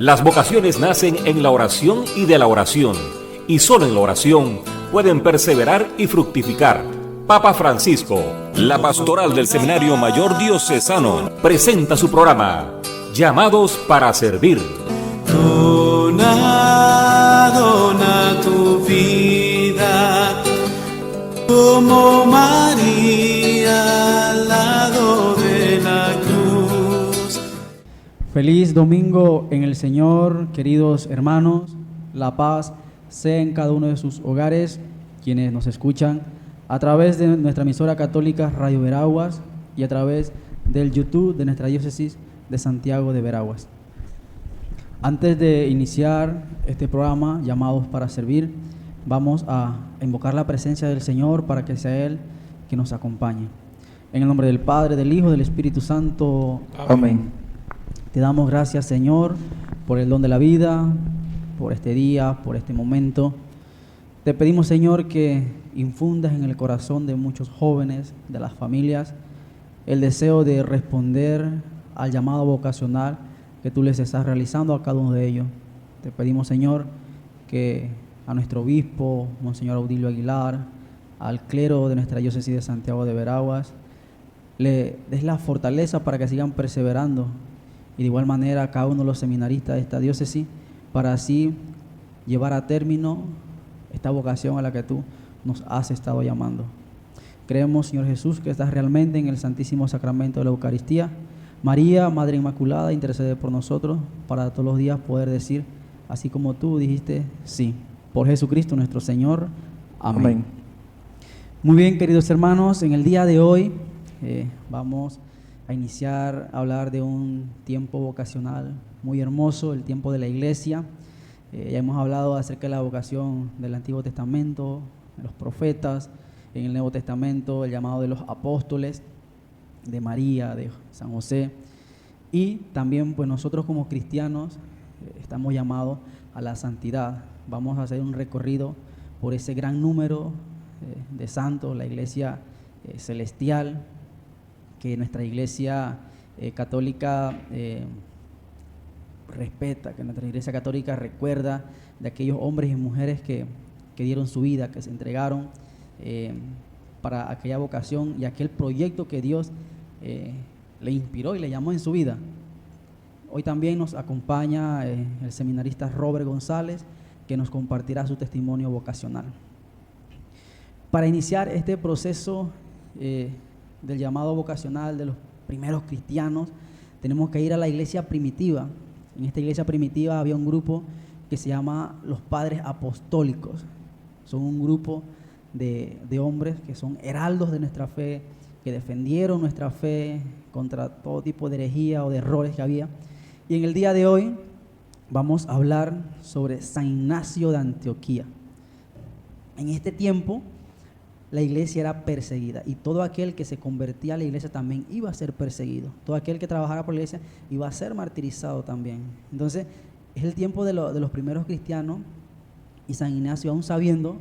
Las vocaciones nacen en la oración y de la oración, y solo en la oración pueden perseverar y fructificar. Papa Francisco, la pastoral del Seminario Mayor Diocesano, presenta su programa, Llamados para Servir. Dona, dona tu vida, como María al lado de la cruz. Feliz domingo en el Señor, queridos hermanos. La paz sea en cada uno de sus hogares, quienes nos escuchan a través de nuestra emisora católica Radio Veraguas y a través del YouTube de nuestra diócesis de Santiago de Veraguas. Antes de iniciar este programa, Llamados para Servir, vamos a invocar la presencia del Señor para que sea Él que nos acompañe. En el nombre del Padre, del Hijo, del Espíritu Santo. Amén. Te damos gracias, Señor, por el don de la vida, por este día, por este momento. Te pedimos, Señor, que infundas en el corazón de muchos jóvenes, de las familias, el deseo de responder al llamado vocacional que tú les estás realizando a cada uno de ellos. Te pedimos, Señor, que a nuestro obispo, Monseñor Audilio Aguilar, al clero de nuestra diócesis de Santiago de Veraguas, le des la fortaleza para que sigan perseverando, y de igual manera a cada uno de los seminaristas de esta diócesis, para así llevar a término esta vocación a la que tú nos has estado llamando. Creemos, Señor Jesús, que estás realmente en el Santísimo Sacramento de la Eucaristía. María, Madre Inmaculada, intercede por nosotros para todos los días poder decir, así como tú dijiste, sí. Por Jesucristo nuestro Señor. Amén. Amén. Muy bien, queridos hermanos, en el día de hoy vamos a iniciar a hablar de un tiempo vocacional muy hermoso, el tiempo de la Iglesia. Ya hemos hablado acerca de la vocación del Antiguo Testamento, de los profetas, en el Nuevo Testamento, el llamado de los apóstoles, de María, de San José, y también pues nosotros como cristianos estamos llamados a la santidad. Vamos a hacer un recorrido por ese gran número de santos, la Iglesia celestial, que nuestra Iglesia católica respeta, que nuestra Iglesia católica recuerda de aquellos hombres y mujeres que dieron su vida, que se entregaron para aquella vocación y aquel proyecto que Dios le inspiró y le llamó en su vida. Hoy también nos acompaña el seminarista Robert González, que nos compartirá su testimonio vocacional. Para iniciar este proceso del llamado vocacional de los primeros cristianos, tenemos que ir a la iglesia primitiva. En esta iglesia primitiva había un grupo que se llama los Padres Apostólicos. Son un grupo de hombres que son heraldos de nuestra fe, que defendieron nuestra fe contra todo tipo de herejía o de errores que había. Y en el día de hoy vamos a hablar sobre San Ignacio de Antioquía. En este tiempo la iglesia era perseguida y todo aquel que se convertía a la iglesia también iba a ser perseguido. Todo aquel que trabajara por la iglesia iba a ser martirizado también. Entonces es el tiempo de los primeros cristianos, y San Ignacio, aún sabiendo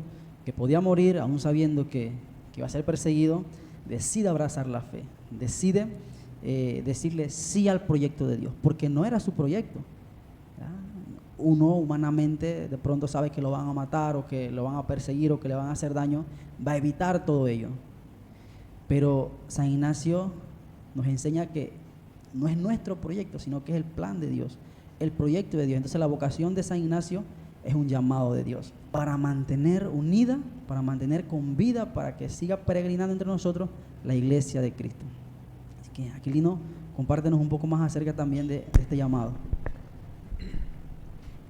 que podía morir, aún sabiendo que iba a ser perseguido, decide abrazar la fe, decide decirle sí al proyecto de Dios, porque no era su proyecto. Uno humanamente de pronto sabe que lo van a matar o que lo van a perseguir o que le van a hacer daño, va a evitar todo ello. Pero San Ignacio nos enseña que no es nuestro proyecto, sino que es el plan de Dios, el proyecto de Dios. Entonces la vocación de San Ignacio es un llamado de Dios para mantener unida, para mantener con vida, para que siga peregrinando entre nosotros la iglesia de Cristo. Así que, Aquilino, compártenos un poco más acerca también de este llamado.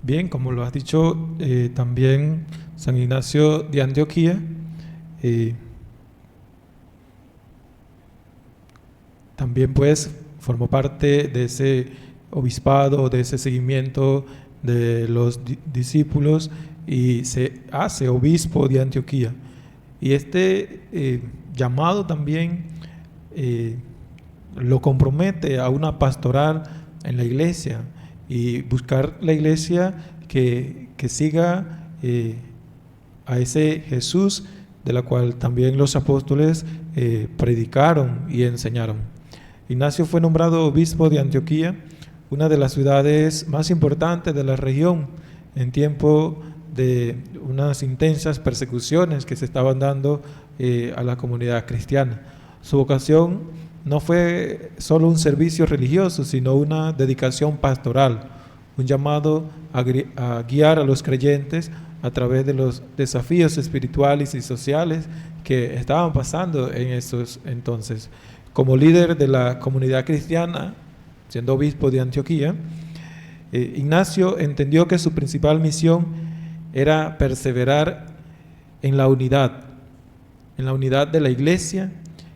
Bien, como lo has dicho, también San Ignacio de Antioquía también pues formó parte de ese obispado, de ese seguimiento de los discípulos, y se hace obispo de Antioquía. Y este llamado también lo compromete a una pastoral en la iglesia, y buscar la iglesia que siga a ese Jesús de la cual también los apóstoles predicaron y enseñaron. Ignacio fue nombrado obispo de Antioquía una de las ciudades más importantes de la región en tiempo de unas intensas persecuciones que se estaban dando a la comunidad cristiana. Su vocación no fue solo un servicio religioso, sino una dedicación pastoral, un llamado a guiar a los creyentes a través de los desafíos espirituales y sociales que estaban pasando en esos entonces. Como líder de la comunidad cristiana, siendo obispo de Antioquía, Ignacio entendió que su principal misión era perseverar en la unidad de la iglesia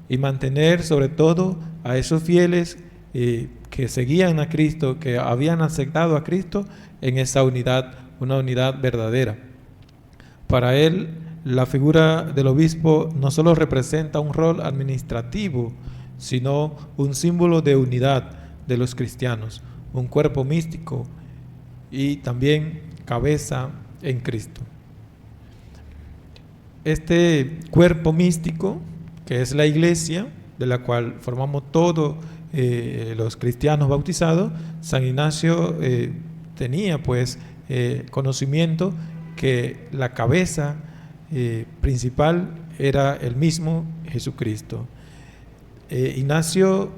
y mantener sobre todo a esos fieles que seguían a Cristo, que habían aceptado a Cristo en esa unidad, una unidad verdadera. Para él, la figura del obispo no solo representa un rol administrativo, sino un símbolo de unidad de los cristianos, un cuerpo místico y también cabeza en Cristo. Este cuerpo místico, que es la iglesia, de la cual formamos todos los cristianos bautizados, San Ignacio tenía pues conocimiento que la cabeza principal era el mismo Jesucristo. Ignacio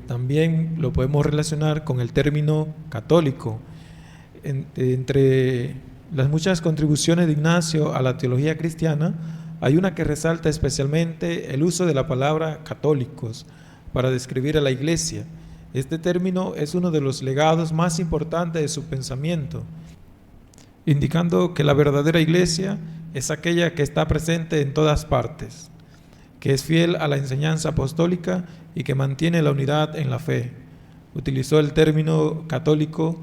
también lo podemos relacionar con el término católico. Entre las muchas contribuciones de Ignacio a la teología cristiana, hay una que resalta especialmente el uso de la palabra católicos para describir a la iglesia. Este término es uno de los legados más importantes de su pensamiento, indicando que la verdadera iglesia es aquella que está presente en todas partes, que es fiel a la enseñanza apostólica y que mantiene la unidad en la fe. Utilizó el término católico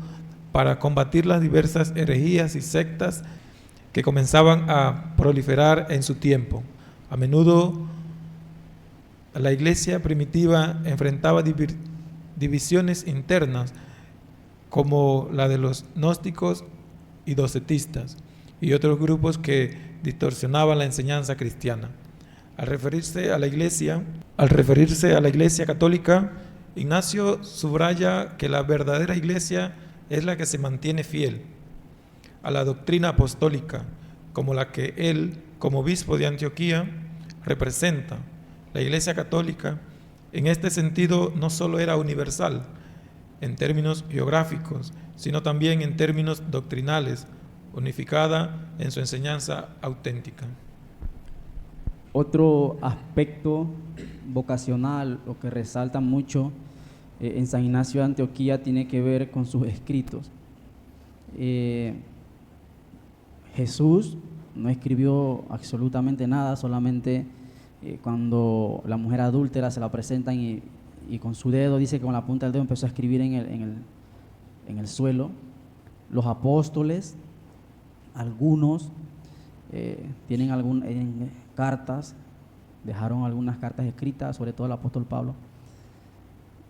para combatir las diversas herejías y sectas que comenzaban a proliferar en su tiempo. A menudo la iglesia primitiva enfrentaba divisiones internas, como la de los gnósticos y docetistas, y otros grupos que distorsionaban la enseñanza cristiana. Al referirse a la iglesia católica, Ignacio subraya que la verdadera iglesia es la que se mantiene fiel a la doctrina apostólica, como la que él, como obispo de Antioquía, representa. La iglesia católica, en este sentido, no solo era universal en términos geográficos, sino también en términos doctrinales, unificada en su enseñanza auténtica. Otro aspecto vocacional, lo que resalta mucho en San Ignacio de Antioquía, tiene que ver con sus escritos. Jesús no escribió absolutamente nada, solamente cuando la mujer adúltera se la presentan y con su dedo, dice que con la punta del dedo empezó a escribir en el suelo. Los apóstoles, algunos tienen cartas, dejaron algunas cartas escritas, sobre todo el apóstol Pablo.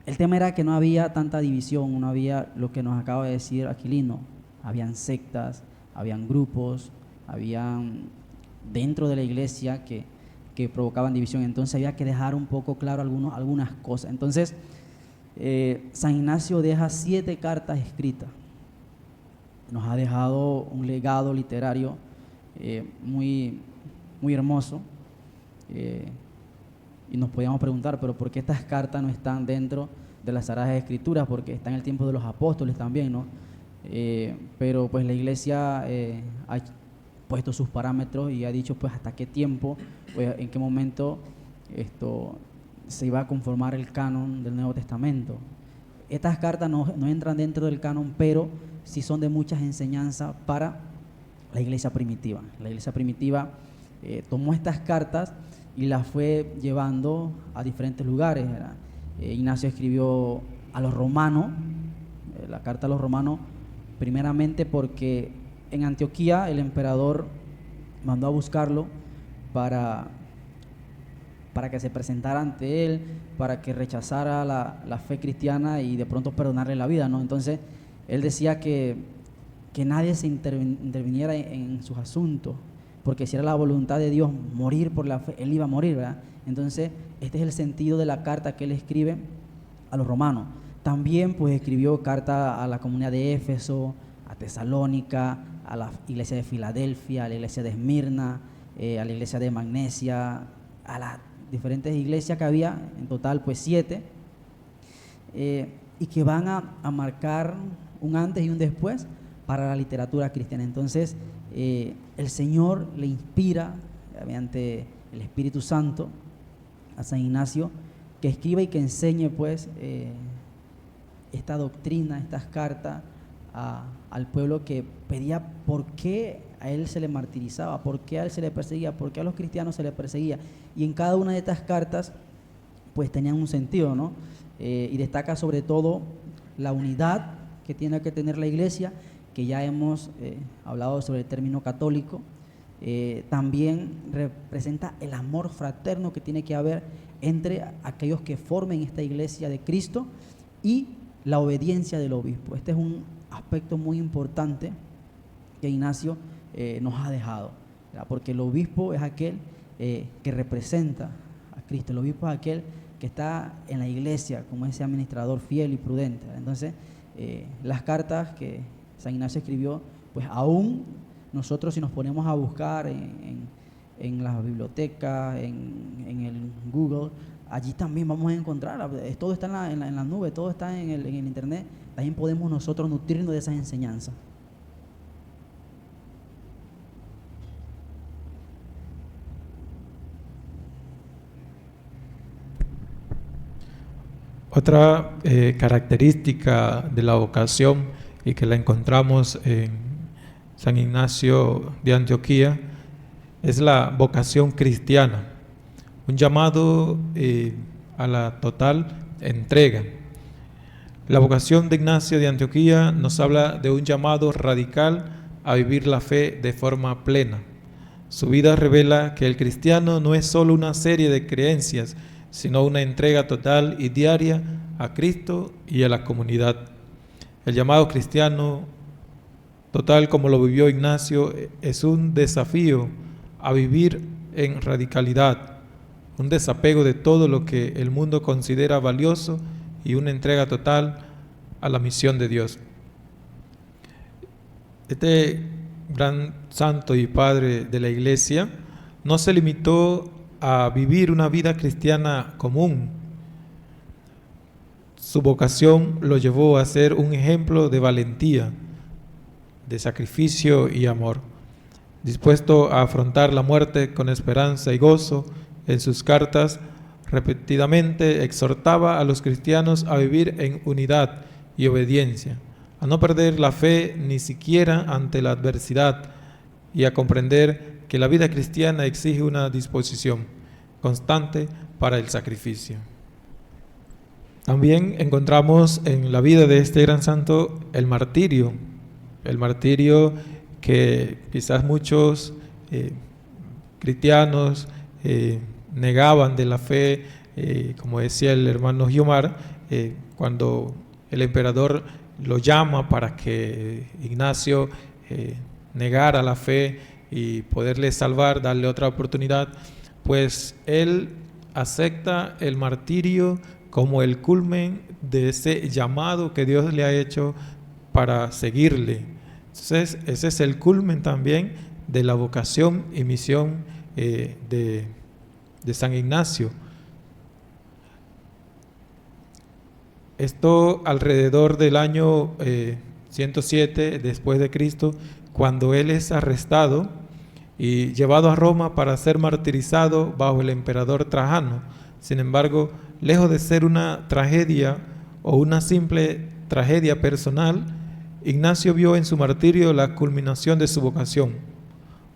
El tema era que no había tanta división, no había lo que nos acaba de decir Aquilino, habían sectas, habían grupos, habían dentro de la iglesia que provocaban división, entonces había que dejar un poco claro algunas cosas. Entonces, San Ignacio deja 7 cartas escritas, nos ha dejado un legado literario muy, muy hermoso, y nos podíamos preguntar, pero ¿por qué estas cartas no están dentro de las Sagradas Escrituras? Porque está en el tiempo de los apóstoles también, ¿no? Pero pues la iglesia ha puesto sus parámetros y ha dicho pues hasta qué tiempo, pues en qué momento se iba a conformar el canon del Nuevo Testamento. Estas cartas no entran dentro del canon, pero sí son de muchas enseñanzas para la iglesia primitiva. La iglesia primitiva tomó estas cartas y las fue llevando a diferentes lugares. Ignacio escribió a los romanos, la carta a los romanos, primeramente porque en Antioquía el emperador mandó a buscarlo para que se presentara ante él, para que rechazara la fe cristiana y de pronto perdonarle la vida, ¿no? Entonces él decía que nadie se interviniera en sus asuntos, porque si era la voluntad de Dios morir por la fe, él iba a morir, ¿verdad? Entonces este es el sentido de la carta que él escribe a los romanos. También pues escribió carta a la comunidad de Éfeso, a Tesalónica, a la iglesia de Filadelfia, a la iglesia de Esmirna, a la iglesia de Magnesia, a las diferentes iglesias que había, en total pues 7, y que van a marcar un antes y un después para la literatura cristiana. Entonces el Señor le inspira mediante el Espíritu Santo a San Ignacio que escriba y que enseñe pues esta doctrina, estas cartas al pueblo que pedía por qué a él se le martirizaba, por qué a él se le perseguía, por qué a los cristianos se les perseguía. Y en cada una de estas cartas pues tenían un sentido, ¿no? Y destaca sobre todo la unidad que tiene que tener la iglesia, que ya hemos hablado sobre el término católico. También representa el amor fraterno que tiene que haber entre aquellos que formen esta iglesia de Cristo y la obediencia del obispo. Este es un aspecto muy importante que Ignacio nos ha dejado, ¿verdad? Porque el obispo es aquel que representa a Cristo. El obispo es aquel que está en la iglesia como ese administrador fiel y prudente, ¿verdad? Entonces las cartas que San Ignacio escribió, pues aún nosotros si nos ponemos a buscar en las bibliotecas, en el Google, allí también vamos a encontrar, todo está en la nube, todo está en el internet. También podemos nosotros nutrirnos de esas enseñanzas. Otra característica de la vocación y que la encontramos en San Ignacio de Antioquía es la vocación cristiana, un llamado a la total entrega. La vocación de Ignacio de Antioquía nos habla de un llamado radical a vivir la fe de forma plena. Su vida revela que el cristiano no es solo una serie de creencias, sino una entrega total y diaria a Cristo y a la comunidad. El llamado cristiano total, como lo vivió Ignacio, es un desafío a vivir en radicalidad, un desapego de todo lo que el mundo considera valioso y una entrega total a la misión de Dios. Este gran santo y padre de la iglesia no se limitó a vivir una vida cristiana común. Su vocación lo llevó a ser un ejemplo de valentía, de sacrificio y amor. Dispuesto a afrontar la muerte con esperanza y gozo, en sus cartas repetidamente exhortaba a los cristianos a vivir en unidad y obediencia, a no perder la fe ni siquiera ante la adversidad y a comprender que la vida cristiana exige una disposición constante para el sacrificio. También encontramos en la vida de este gran santo el martirio que quizás muchos cristianos negaban de la fe, como decía el hermano Guiomar, cuando el emperador lo llama para que Ignacio negara la fe y poderle salvar, darle otra oportunidad, pues él acepta el martirio como el culmen de ese llamado que Dios le ha hecho para seguirle. Entonces ese es el culmen también de la vocación y misión de San Ignacio. Esto alrededor del año 107 después de Cristo, cuando él es arrestado y llevado a Roma para ser martirizado bajo el emperador Trajano. Sin embargo, lejos de ser una tragedia o una simple tragedia personal, Ignacio vio en su martirio la culminación de su vocación,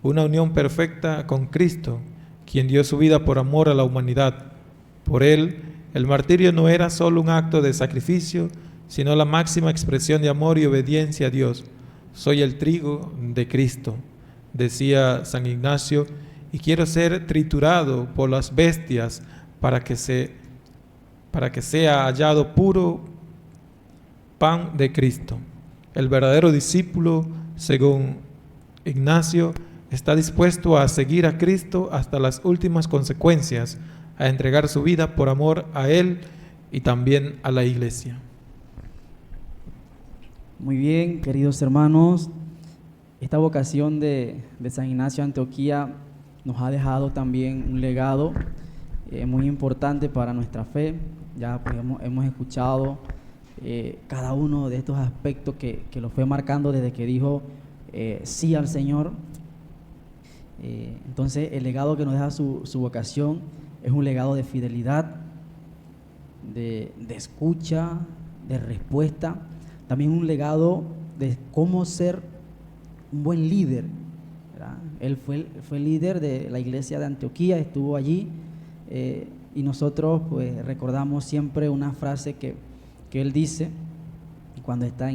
una unión perfecta con Cristo, quien dio su vida por amor a la humanidad. Por él, el martirio no era solo un acto de sacrificio, sino la máxima expresión de amor y obediencia a Dios. Soy el trigo de Cristo, decía San Ignacio, y quiero ser triturado por las bestias para que sea hallado puro pan de Cristo. El verdadero discípulo, según Ignacio, está dispuesto a seguir a Cristo hasta las últimas consecuencias, a entregar su vida por amor a Él y también a la Iglesia. Muy bien, queridos hermanos, esta vocación de San Ignacio de Antioquía nos ha dejado también un legado muy importante para nuestra fe. Ya pues, hemos escuchado cada uno de estos aspectos que lo fue marcando desde que dijo sí al Señor. Entonces el legado que nos deja su vocación es un legado de fidelidad, de escucha, de respuesta, también un legado de cómo ser un buen líder, ¿verdad? Él fue líder de la iglesia de Antioquía, estuvo allí, y nosotros pues recordamos siempre una frase que él dice cuando está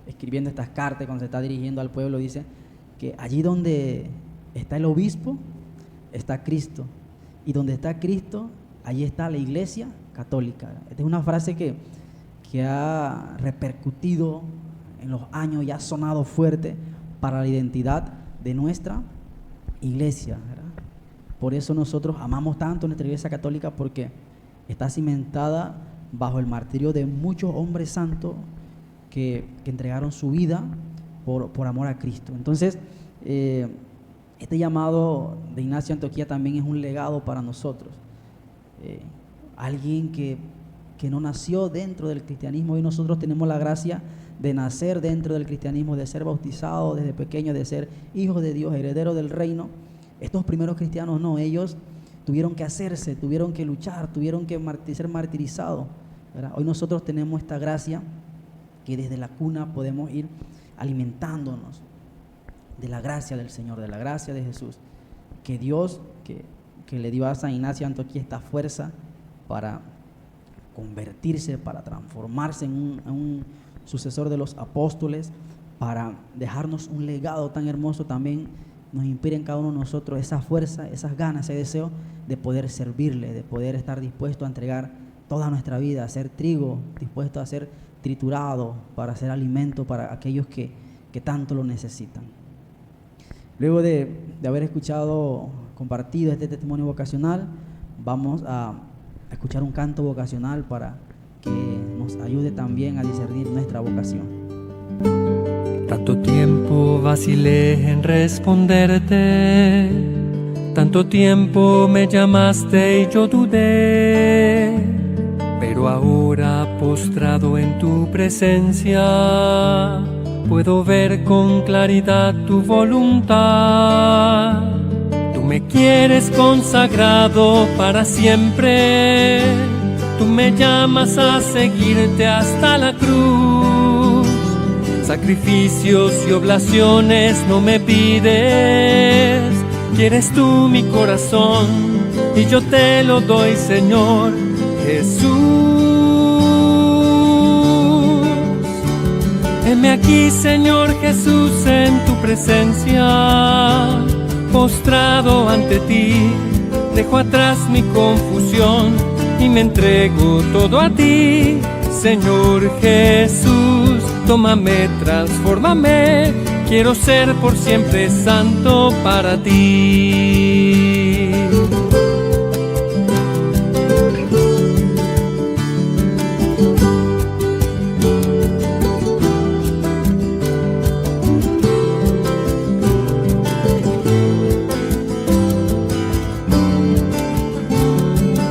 escribiendo estas cartas, cuando se está dirigiendo al pueblo, dice que allí donde está el obispo, está Cristo, y donde está Cristo, allí está la iglesia católica. Esta es una frase que ha repercutido en los años y ha sonado fuerte para la identidad de nuestra iglesia, ¿verdad? Por eso nosotros amamos tanto nuestra iglesia católica, porque está cimentada bajo el martirio de muchos hombres santos que entregaron su vida por amor a Cristo. Entonces, este llamado de Ignacio de Antioquía también es un legado para nosotros. Alguien que no nació dentro del cristianismo, y nosotros tenemos la gracia de nacer dentro del cristianismo, de ser bautizados desde pequeños, de ser hijos de Dios, herederos del reino. Estos primeros cristianos no, ellos tuvieron que hacerse, tuvieron que luchar, tuvieron que ser martirizados, ¿verdad? Hoy nosotros tenemos esta gracia que desde la cuna podemos ir alimentándonos de la gracia del Señor, de la gracia de Jesús, que Dios que le dio a San Ignacio de Antioquía esta fuerza para convertirse, para transformarse en un sucesor de los apóstoles, para dejarnos un legado tan hermoso. También nos inspira en cada uno de nosotros esa fuerza, esas ganas, ese deseo de poder servirle, de poder estar dispuesto a entregar toda nuestra vida, a ser trigo, dispuesto a ser triturado para ser alimento para aquellos que tanto lo necesitan. Luego de haber compartido este testimonio vocacional, vamos a escuchar un canto vocacional para que nos ayude también a discernir nuestra vocación. Tanto tiempo vacilé en responderte, tanto tiempo me llamaste y yo dudé, pero ahora postrado en tu presencia, puedo ver con claridad tu voluntad. Tú me quieres consagrado para siempre, tú me llamas a seguirte hasta la cruz. Sacrificios y oblaciones no me pides, quieres tú mi corazón y yo te lo doy, Señor Jesús. Heme aquí, Señor Jesús, en tu presencia, postrado ante ti, dejo atrás mi confusión y me entrego todo a ti, Señor Jesús. Tómame, transfórmame, quiero ser por siempre santo para ti.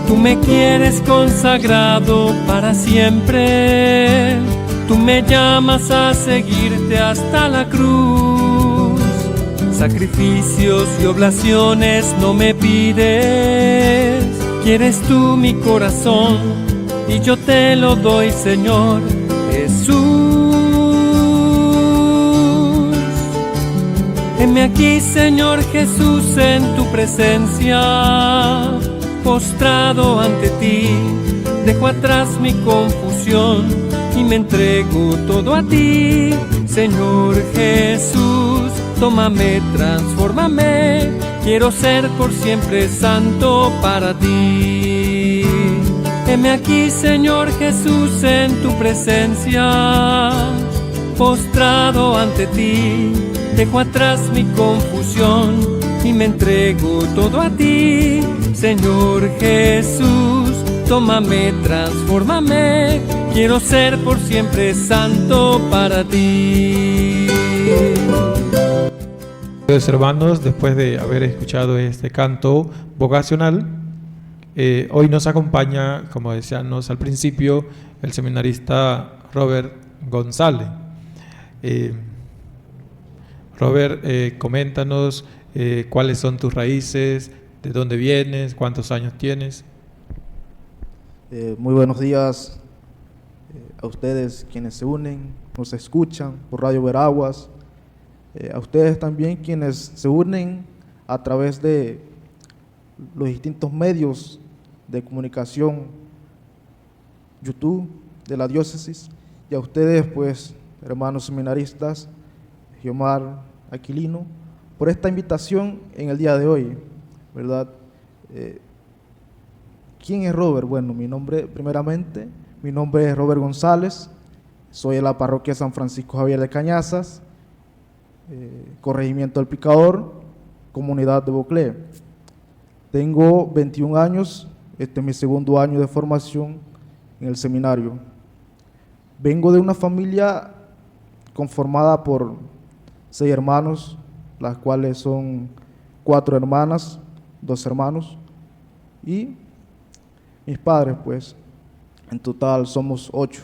Tú me quieres consagrado para siempre, tú me llamas a seguirte hasta la cruz. Sacrificios y oblaciones no me pides, quieres tú mi corazón y yo te lo doy, Señor Jesús. Heme aquí, Señor Jesús, en tu presencia, postrado ante ti, dejo atrás mi confusión y me entrego todo a ti, Señor Jesús. Tómame, transfórmame, quiero ser por siempre santo para ti. Heme aquí, Señor Jesús, en tu presencia, postrado ante ti, dejo atrás mi confusión y me entrego todo a ti, Señor Jesús. Tómame, transfórmame, quiero ser por siempre santo para ti. Hermanos, después de haber escuchado este canto vocacional, hoy nos acompaña, como decíamos al principio, el seminarista Robert González. Robert, coméntanos cuáles son tus raíces, de dónde vienes, cuántos años tienes. Muy buenos días a ustedes quienes se unen, nos escuchan por Radio Veraguas, a ustedes también quienes se unen a través de los distintos medios de comunicación, YouTube de la diócesis, y a ustedes pues hermanos seminaristas, Giomar, Aquilino, por esta invitación en el día de hoy, ¿verdad? ¿Quién es Robert? Bueno, mi nombre es Robert González, soy de la parroquia San Francisco Javier de Cañazas, corregimiento del Picador, comunidad de Boclé. Tengo 21 años, este es mi segundo año de formación en el seminario. Vengo de una familia conformada por 6 hermanos, las cuales son 4 hermanas, 2 hermanos, y mis padres, pues, en total somos 8.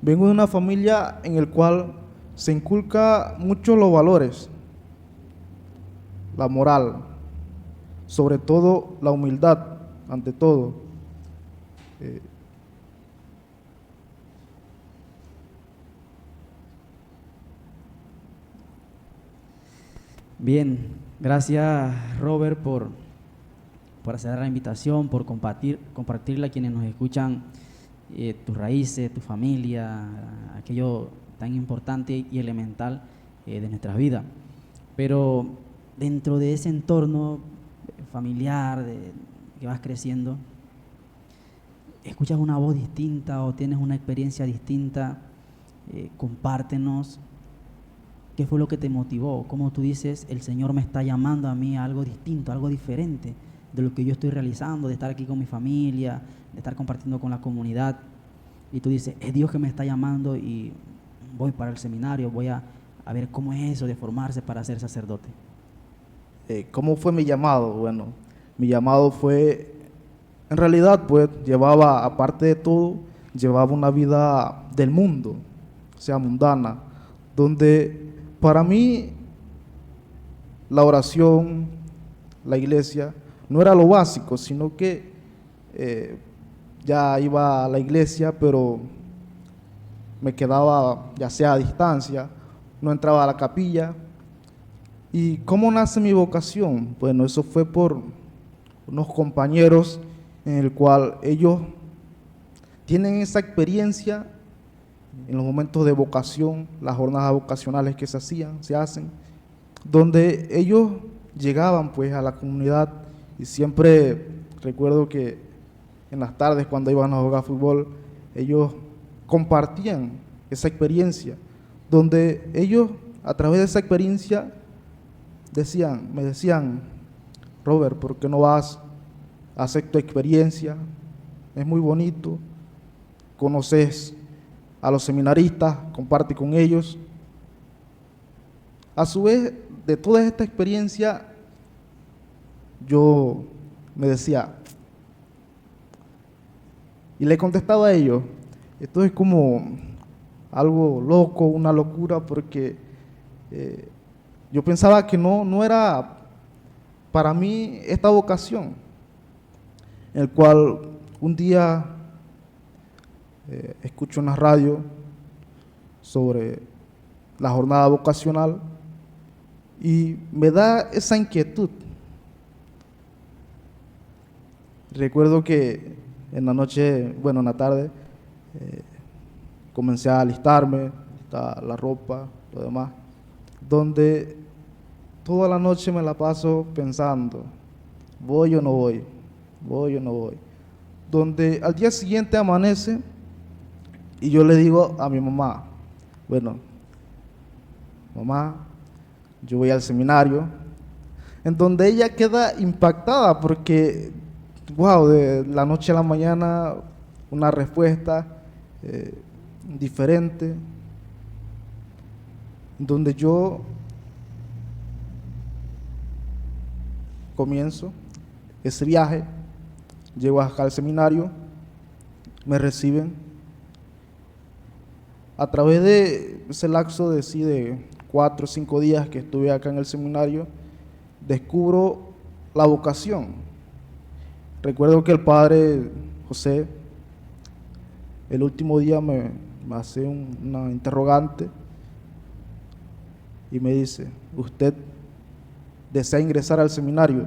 Vengo de una familia en la cual se inculca mucho los valores, la moral, sobre todo la humildad, ante todo. Bien, gracias Robert por hacer la invitación, por compartirla a quienes nos escuchan, tus raíces, tu familia, aquello tan importante y elemental de nuestras vidas. Pero dentro de ese entorno familiar que vas creciendo, escuchas una voz distinta o tienes una experiencia distinta, compártenos. ¿Qué fue lo que te motivó? Como tú dices, el Señor me está llamando a mí a algo distinto, algo diferente de lo que yo estoy realizando, de estar aquí con mi familia, de estar compartiendo con la comunidad. Y tú dices, es Dios que me está llamando y voy para el seminario, voy a ver cómo es eso de formarse para ser sacerdote. ¿Cómo fue mi llamado? Bueno, mi llamado fue, en realidad, pues, llevaba, aparte de todo, llevaba una vida del mundo, o sea, mundana, donde para mí la oración, la iglesia, no era lo básico, sino que ya iba a la iglesia, pero me quedaba ya sea a distancia, no entraba a la capilla. ¿Y cómo nace mi vocación? Bueno, eso fue por unos compañeros en el cual ellos tienen esa experiencia en los momentos de vocación, las jornadas vocacionales que se hacen, donde ellos llegaban pues a la comunidad y siempre recuerdo que en las tardes cuando iban a jugar fútbol, ellos compartían esa experiencia, donde ellos a través de esa experiencia me decían, Robert, ¿por qué no vas a hacer tu experiencia? Es muy bonito, conoces a los seminaristas, comparte con ellos. A su vez, de toda esta experiencia, yo me decía, y le contestaba a ellos, esto es como algo loco, una locura, porque yo pensaba que no era para mí esta vocación, en el cual un día escucho en la radio sobre la jornada vocacional y me da esa inquietud. Recuerdo que en la tarde, comencé a alistarme, la ropa, lo demás, donde toda la noche me la paso pensando, ¿voy o no voy? ¿Voy o no voy? Donde al día siguiente amanece y yo le digo a mi mamá, bueno, mamá, yo voy al seminario, en donde ella queda impactada porque wow, de la noche a la mañana una respuesta diferente, donde yo comienzo ese viaje, llego acá al seminario, me reciben. A través de ese lapso de 4 o 5 días que estuve acá en el seminario, descubro la vocación. Recuerdo que el padre José, el último día me hace una interrogante y me dice: ¿usted desea ingresar al seminario?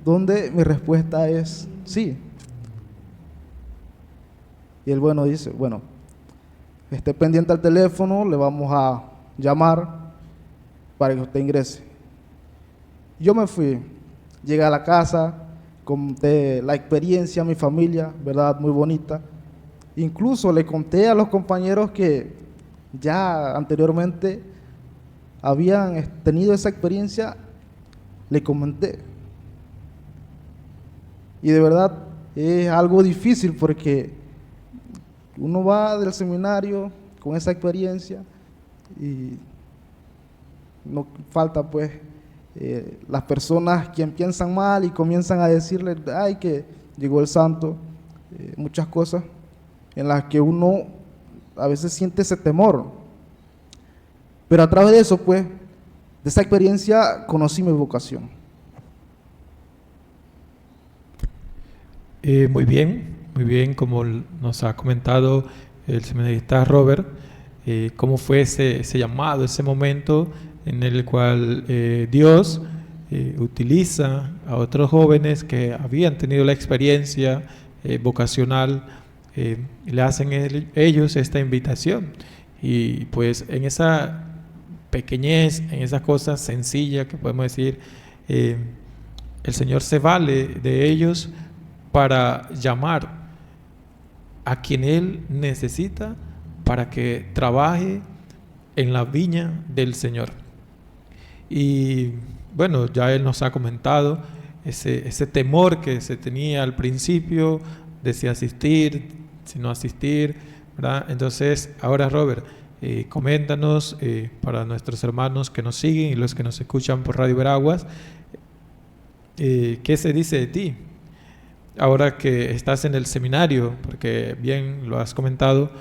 Donde mi respuesta es sí. Y él dice, bueno, esté pendiente al teléfono, le vamos a llamar para que usted ingrese. Yo me fui, llegué a la casa, conté la experiencia a mi familia, ¿verdad? Muy bonita. Incluso le conté a los compañeros que ya anteriormente habían tenido esa experiencia, le comenté. Y de verdad es algo difícil porque uno va del seminario con esa experiencia y no falta pues las personas quien piensan mal y comienzan a decirle, ay, que llegó el santo, muchas cosas en las que uno a veces siente ese temor. Pero a través de eso, pues, de esa experiencia conocí mi vocación. Muy bien, como nos ha comentado el seminarista Robert, cómo fue ese llamado, ese momento en el cual Dios utiliza a otros jóvenes que habían tenido la experiencia vocacional, le hacen ellos esta invitación. Y pues en esa pequeñez, en esas cosas sencillas que podemos decir, el Señor se vale de ellos para llamar a quien Él necesita para que trabaje en la viña del Señor. Y bueno, ya Él nos ha comentado ese temor que se tenía al principio de si asistir, si no asistir, ¿verdad? Entonces, ahora Robert, coméntanos para nuestros hermanos que nos siguen y los que nos escuchan por Radio Veraguas, ¿qué se dice de ti? Ahora que estás en el seminario, porque bien lo has comentado,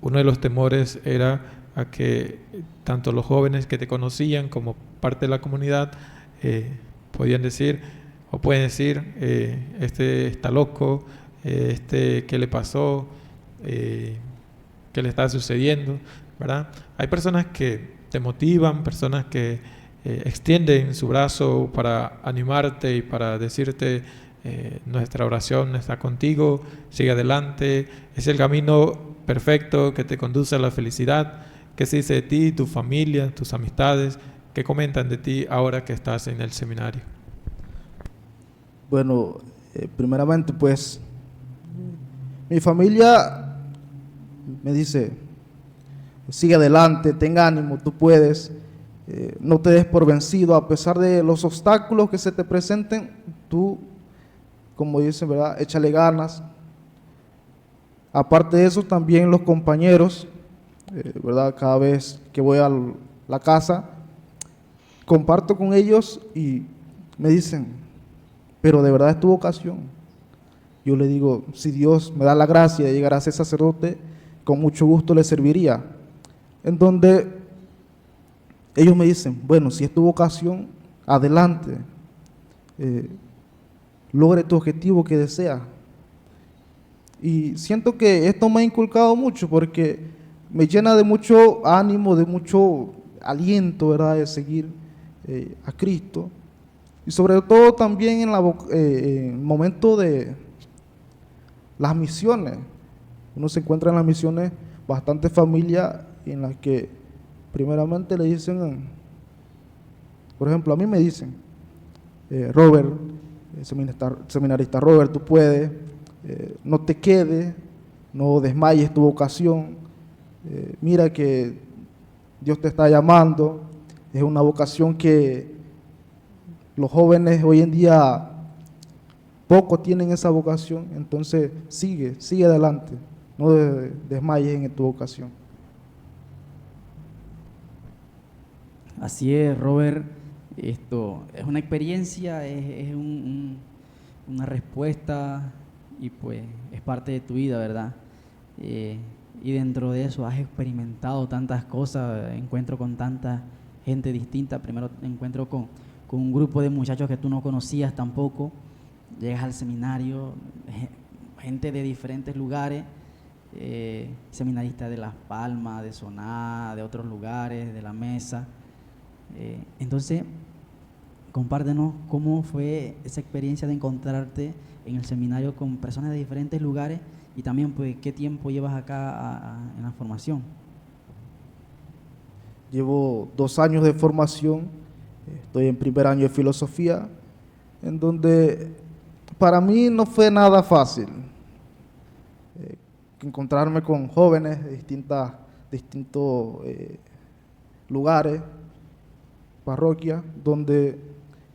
uno de los temores era a que tanto los jóvenes que te conocían como parte de la comunidad podían decir o pueden decir, este está loco, ¿qué le pasó? ¿Qué le está sucediendo? ¿Verdad? Hay personas que te motivan, personas que extienden su brazo para animarte y para decirte, nuestra oración está contigo, sigue adelante, es el camino perfecto que te conduce a la felicidad. ¿Qué se dice de ti, tu familia, tus amistades? ¿Qué comentan de ti ahora que estás en el seminario? Bueno, primeramente pues mi familia me dice, sigue adelante, ten ánimo, tú puedes, no te des por vencido a pesar de los obstáculos que se te presenten, tú, como dicen, ¿verdad?, échale ganas. Aparte de eso, también los compañeros, ¿verdad?, cada vez que voy a la casa, comparto con ellos y me dicen, pero de verdad es tu vocación. Yo le digo, si Dios me da la gracia de llegar a ser sacerdote, con mucho gusto le serviría. En donde ellos me dicen, bueno, si es tu vocación, adelante, logre tu objetivo que deseas. Y siento que esto me ha inculcado mucho porque me llena de mucho ánimo, de mucho aliento, ¿verdad?, de seguir a Cristo. Y sobre todo también en el momento de las misiones. Uno se encuentra en las misiones bastante familias en las que primeramente le dicen, por ejemplo, a mí me dicen, Robert, seminarista Robert, tú puedes, no te quedes, no desmayes tu vocación, mira que Dios te está llamando, es una vocación que los jóvenes hoy en día pocos tienen esa vocación, entonces sigue adelante, no desmayes en tu vocación. Así es, Robert. Esto es una experiencia, es una respuesta y pues es parte de tu vida, ¿verdad? Y dentro de eso has experimentado tantas cosas, encuentro con tanta gente distinta. Primero encuentro con un grupo de muchachos que tú no conocías tampoco. Llegas al seminario, gente de diferentes lugares, seminaristas de Las Palmas, de Soná, de otros lugares, de La Mesa. Entonces, compártenos cómo fue esa experiencia de encontrarte en el seminario con personas de diferentes lugares y también pues qué tiempo llevas acá en la formación. Llevo 2 años de formación, estoy en primer año de filosofía, en donde para mí no fue nada fácil encontrarme con jóvenes de distintos lugares, parroquias, donde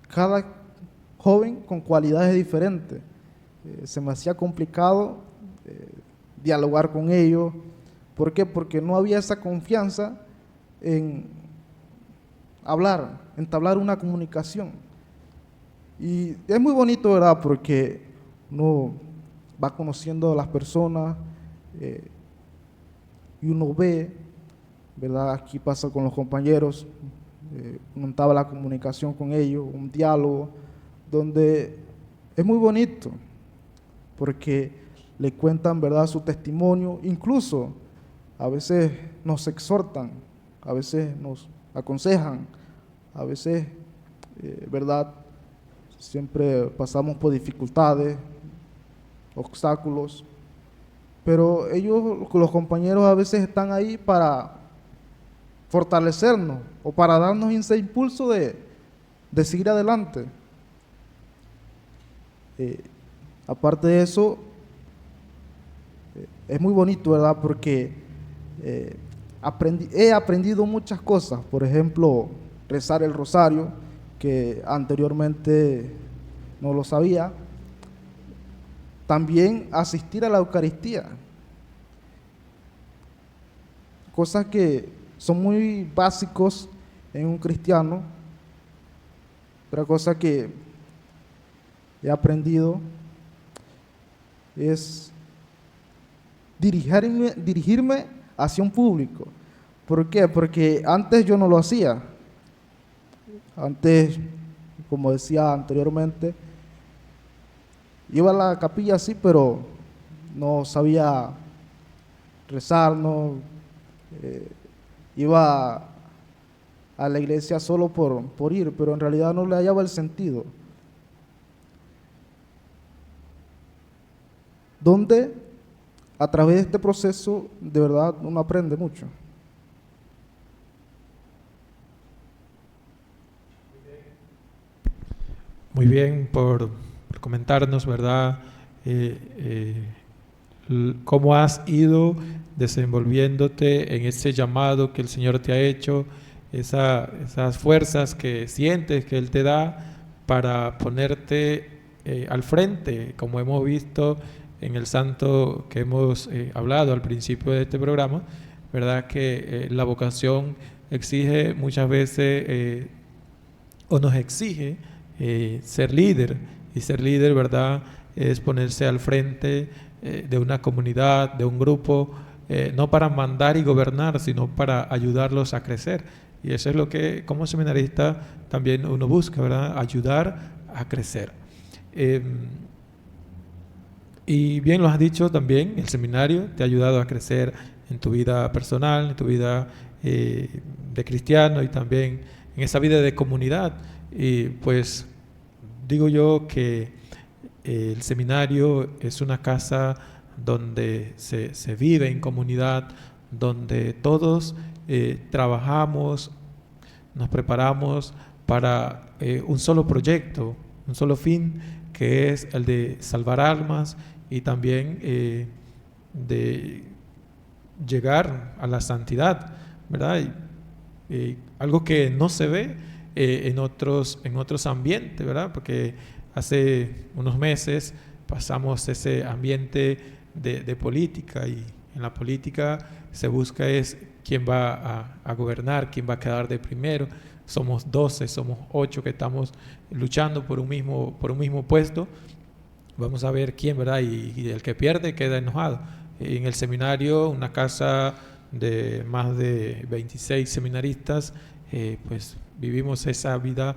cada joven con cualidades diferentes. Se me hacía complicado dialogar con ellos. ¿Por qué? Porque no había esa confianza en entablar una comunicación. Y es muy bonito, ¿verdad? Porque uno va conociendo a las personas y uno ve, ¿verdad? Aquí pasa con los compañeros, uno entabla la comunicación con ellos, un diálogo, donde es muy bonito, porque le cuentan, ¿verdad?, su testimonio, incluso a veces nos exhortan, a veces nos aconsejan, a veces, ¿verdad?, siempre pasamos por dificultades, obstáculos, pero ellos, los compañeros, a veces están ahí para fortalecernos o para darnos ese impulso de seguir adelante. Aparte de eso, es muy bonito, ¿verdad? Porque he aprendido muchas cosas. Por ejemplo, rezar el rosario, que anteriormente no lo sabía. También asistir a la Eucaristía. Cosas que son muy básicos en un cristiano. Otra cosa que he aprendido es dirigirme hacia un público. ¿Por qué? Porque antes yo no lo hacía. Antes, como decía anteriormente, iba a la capilla sí, pero no sabía rezar, iba a la iglesia solo por ir, pero en realidad no le hallaba el sentido. Donde a través de este proceso de verdad uno aprende mucho. Muy bien por comentarnos, ¿verdad? Cómo has ido desenvolviéndote en ese llamado que el Señor te ha hecho, esas fuerzas que sientes que Él te da para ponerte al frente, como hemos visto en el santo que hemos hablado al principio de este programa, ¿verdad? Que la vocación exige muchas veces o nos exige ser líder, y ser líder, ¿verdad?, es ponerse al frente de una comunidad, de un grupo, no para mandar y gobernar, sino para ayudarlos a crecer. Y eso es lo que como seminarista también uno busca, ¿verdad?, ayudar a crecer. Y bien lo has dicho también, el seminario te ha ayudado a crecer en tu vida personal, en tu vida de cristiano y también en esa vida de comunidad. Y pues digo yo que el seminario es una casa donde se vive en comunidad, donde todos trabajamos, nos preparamos para un solo proyecto, un solo fin, que es el de salvar almas y también de llegar a la santidad, ¿verdad? Algo que no se ve en otros ambientes, ¿verdad? Porque hace unos meses pasamos ese ambiente de política, y en la política se busca es quién va a gobernar, quién va a quedar de primero. Somos 12, somos 8 que estamos luchando por un mismo puesto. Vamos a ver quién, ¿verdad? Y el que pierde queda enojado. En el seminario, una casa de más de 26 seminaristas, pues vivimos esa vida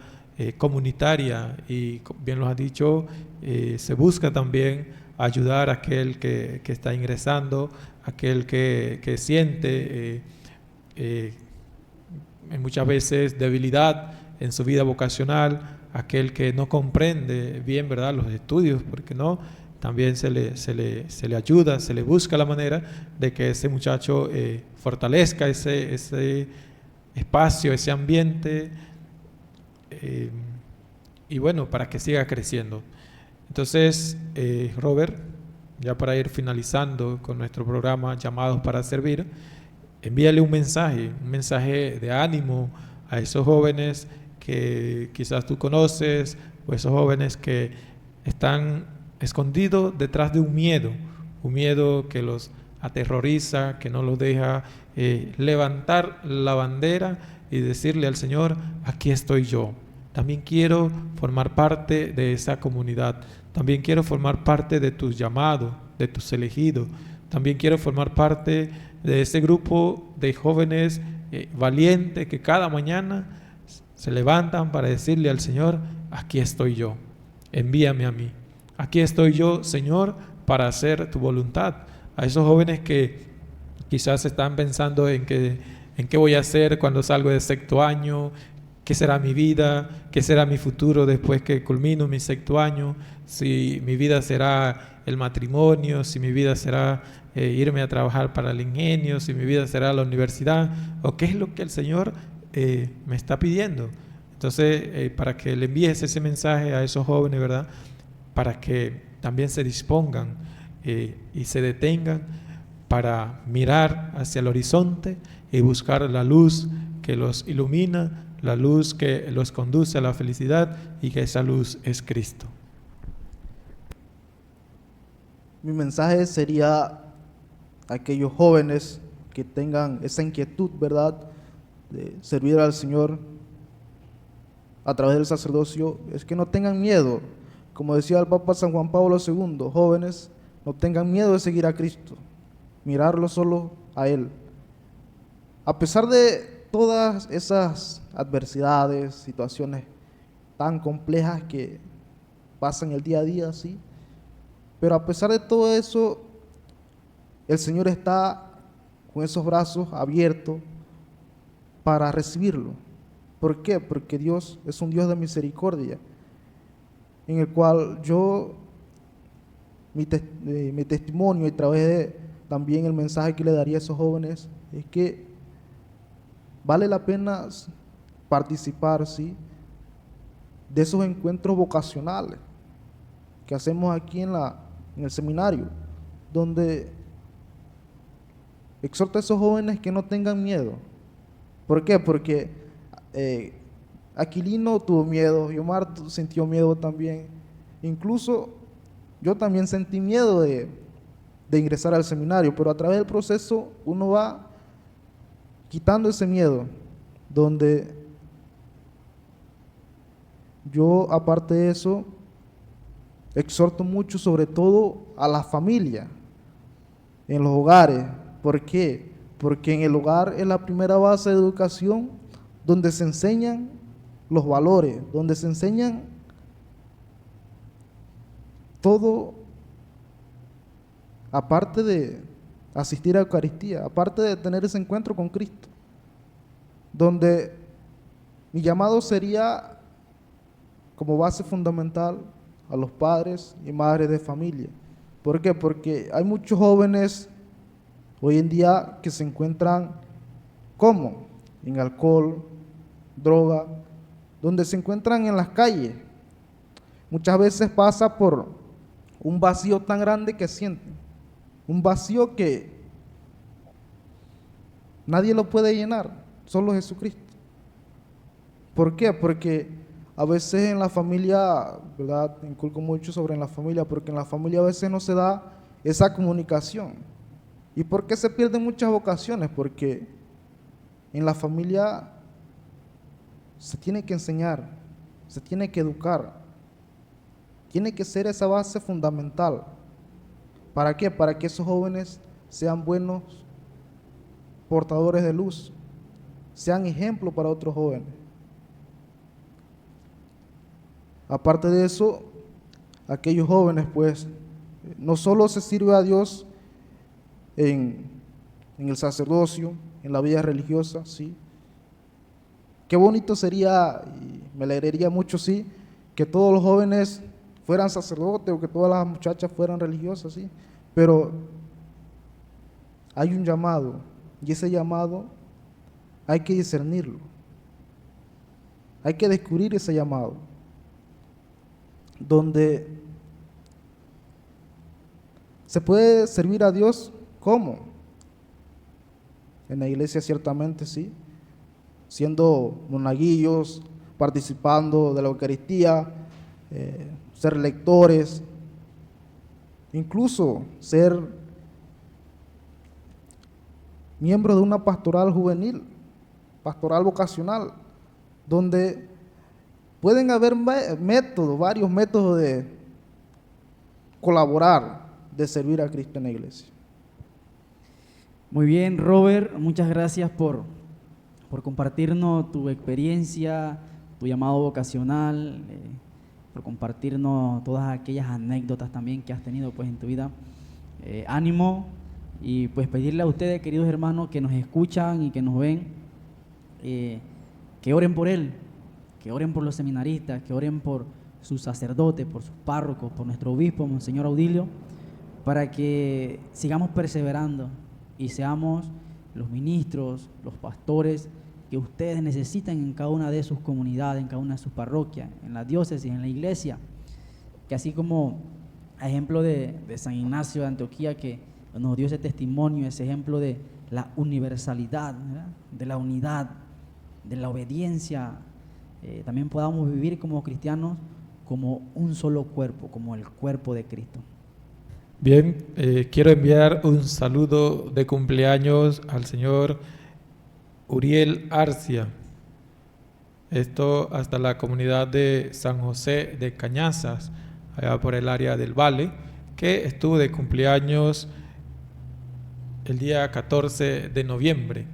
comunitaria, y bien lo has dicho, se busca también ayudar a aquel que está ingresando, aquel que siente muchas veces debilidad en su vida vocacional, aquel que no comprende bien, ¿verdad?, los estudios, porque no, también se le ayuda, se le busca la manera de que ese muchacho fortalezca ese espacio, ese ambiente, y bueno, para que siga creciendo. Entonces, Robert, ya para ir finalizando con nuestro programa Llamados para Servir, envíale un mensaje de ánimo a esos jóvenes que quizás tú conoces, o esos jóvenes que están escondidos detrás de un miedo que los aterroriza, que no los deja levantar la bandera y decirle al Señor: aquí estoy yo. También quiero formar parte de esa comunidad. También quiero formar parte de tus llamados, de tus elegidos. También quiero formar parte de ese grupo de jóvenes valientes que cada mañana se levantan para decirle al Señor: aquí estoy yo, envíame a mí. Aquí estoy yo, Señor, para hacer tu voluntad. A esos jóvenes que quizás están pensando en qué voy a hacer cuando salgo de sexto año, qué será mi vida, qué será mi futuro después que culmino mi sexto año, si mi vida será el matrimonio, si mi vida será irme a trabajar para el ingenio, si mi vida será la universidad, o qué es lo que el Señor me está pidiendo. Entonces, para que le envíes ese mensaje a esos jóvenes, ¿verdad?, para que también se dispongan y se detengan para mirar hacia el horizonte y buscar la luz que los ilumina, la luz que los conduce a la felicidad, y que esa luz es Cristo. Mi mensaje sería a aquellos jóvenes que tengan esa inquietud, ¿verdad?, de servir al Señor a través del sacerdocio, es que no tengan miedo. Como decía el Papa San Juan Pablo II, jóvenes, no tengan miedo de seguir a Cristo, mirarlo solo a Él. A pesar de todas esas adversidades, situaciones tan complejas que pasan el día a día, ¿sí?, pero a pesar de todo eso, el Señor está con esos brazos abiertos para recibirlo. ¿Por qué? Porque Dios es un Dios de misericordia, en el cual mi testimonio, y a través de también el mensaje que le daría a esos jóvenes, es que vale la pena participar, ¿sí?, de esos encuentros vocacionales que hacemos aquí en el seminario, donde exhorto a esos jóvenes que no tengan miedo. ¿Por qué? Porque Aquilino tuvo miedo, y Omar sintió miedo también. Incluso yo también sentí miedo de ingresar al seminario, pero a través del proceso uno va quitando ese miedo, donde yo, aparte de eso, exhorto mucho sobre todo a la familia, en los hogares. ¿Por qué? Porque en el hogar es la primera base de educación, donde se enseñan los valores, donde se enseñan todo, aparte de asistir a la Eucaristía, aparte de tener ese encuentro con Cristo, donde mi llamado sería como base fundamental a los padres y madres de familia. ¿Por qué? Porque hay muchos jóvenes hoy en día que se encuentran, ¿cómo?, en alcohol, droga, donde se encuentran en las calles. Muchas veces pasa por un vacío tan grande que sienten, un vacío que nadie lo puede llenar, solo Jesucristo. ¿Por qué? Porque a veces en la familia, ¿verdad? Inculco mucho sobre en la familia, porque en la familia a veces no se da esa comunicación. ¿Y por qué se pierden muchas vocaciones? Porque en la familia se tiene que enseñar, se tiene que educar, tiene que ser esa base fundamental. ¿Para qué? Para que esos jóvenes sean buenos portadores de luz, sean ejemplo para otros jóvenes. Aparte de eso, aquellos jóvenes pues no solo se sirve a Dios en el sacerdocio, en la vida religiosa, sí. Qué bonito sería, y me alegraría mucho, sí, que todos los jóvenes fueran sacerdotes o que todas las muchachas fueran religiosas, sí. Pero hay un llamado, y ese llamado hay que discernirlo. Hay que descubrir ese llamado, donde se puede servir a Dios. ¿Cómo? En la iglesia ciertamente sí, siendo monaguillos, participando de la Eucaristía, ser lectores, incluso ser miembro de una pastoral juvenil, pastoral vocacional, donde pueden haber varios métodos de colaborar, de servir a Cristo en la iglesia. Muy bien, Robert, muchas gracias por compartirnos tu experiencia, tu llamado vocacional, por compartirnos todas aquellas anécdotas también que has tenido pues en tu vida. Ánimo, y pues pedirle a ustedes, queridos hermanos, que nos escuchan y que nos ven, que oren por él, que oren por los seminaristas, que oren por sus sacerdotes, por sus párrocos, por nuestro obispo, Monseñor Audilio, para que sigamos perseverando y seamos los ministros, los pastores que ustedes necesitan en cada una de sus comunidades, en cada una de sus parroquias, en la diócesis, en la iglesia. Que así como a ejemplo de San Ignacio de Antioquía, que nos dio ese testimonio, ese ejemplo de la universalidad, ¿verdad?, de la unidad, de la obediencia, también podamos vivir como cristianos como un solo cuerpo, como el cuerpo de Cristo. Bien, quiero enviar un saludo de cumpleaños al señor Uriel Arcia. Esto hasta la comunidad de San José de Cañazas, allá por el área del Valle, que estuvo de cumpleaños el día 14 de noviembre.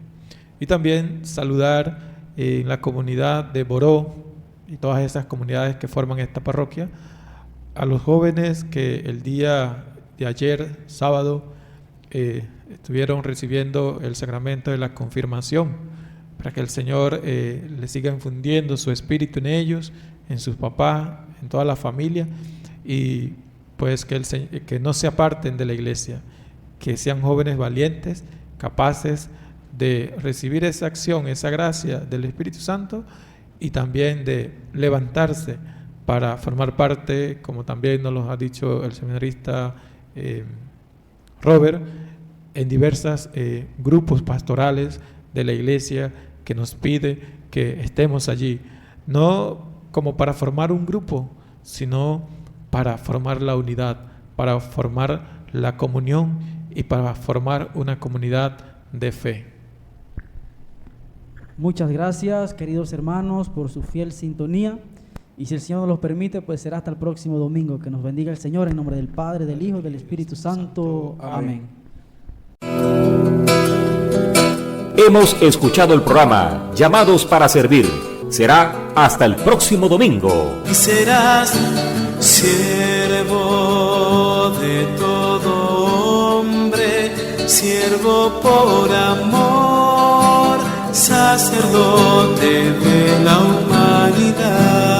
Y también saludar en la comunidad de Boró y todas esas comunidades que forman esta parroquia a los jóvenes que el día de ayer, sábado, estuvieron recibiendo el sacramento de la confirmación, para que el Señor les siga infundiendo su espíritu en ellos, en sus papás, en toda la familia, y pues que no se aparten de la iglesia, que sean jóvenes valientes, capaces de recibir esa acción, esa gracia del Espíritu Santo, y también de levantarse para formar parte, como también nos lo ha dicho el seminarista Robert, en diversos grupos pastorales de la iglesia, que nos pide que estemos allí, no como para formar un grupo, sino para formar la unidad, para formar la comunión y para formar una comunidad de fe. Muchas gracias, queridos hermanos, por su fiel sintonía. Y si el Señor nos lo permite, pues será hasta el próximo domingo. Que nos bendiga el Señor en nombre del Padre, del Hijo y del Espíritu Santo. Amén. Hemos escuchado el programa Llamados para Servir. Será hasta el próximo domingo. Y serás siervo de todo hombre, siervo por amor, sacerdote de la humanidad.